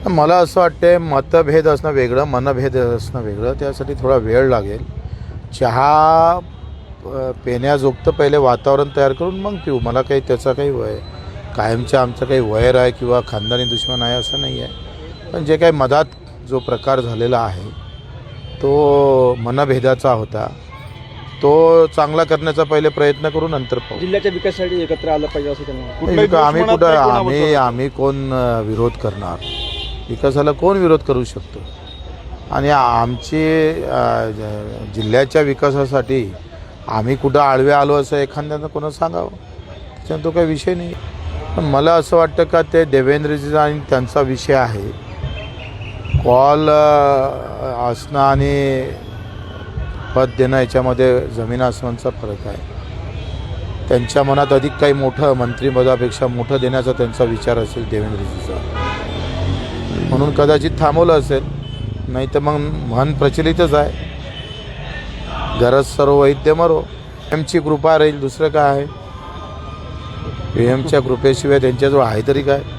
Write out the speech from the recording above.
मला असं वाटतं मतभेद असणं वेगळं, मनभेद असणं वेगळं. त्यासाठी थोडा वेळ लागेल. चहा पिण्याजोगतं पहिले वातावरण तयार करून मग पिऊ. मला काही त्याचा काही कायमचं आमचं काही वैर आहे किंवा खानदानी दुश्मन आहे असं नाही आहे. पण जे काही मधात जो प्रकार झालेला आहे तो मनभेदाचा होता. तो चांगला करण्याचा पहिले प्रयत्न करू, नंतर पाहू. जिल्ह्याच्या विकासासाठी एकत्र आलं पाहिजे असं त्यांना आम्ही कोण विरोध करणार? विकासाला कोण विरोध करू शकतो? आणि आमची जिल्ह्याच्या विकासासाठी आम्ही कुठं आळवे आलो असं एखाद्यानं कोणा सांगावं, त्याच्यानं तो काही विषय नाही. पण मला असं वाटतं का ते देवेंद्रजीचा आणि त्यांचा विषय आहे. कॉल असणं आणि पद देणं याच्यामध्ये जमीन आसमानचा फरक आहे. त्यांच्या मनात अधिक काही मोठं मंत्रिपदापेक्षा मोठं देण्याचा त्यांचा विचार असेल देवेंद्रजीचा, म्हणून कदाचित थांबवलं असेल. नाही तर मग म्हण प्रचलितच आहे, गरज सर्व वैद्य मरो. पीएमची कृपा राहील, दुसरं काय आहे? पीएमच्या कृपेशिवाय त्यांच्याजवळ आहे तरी काय?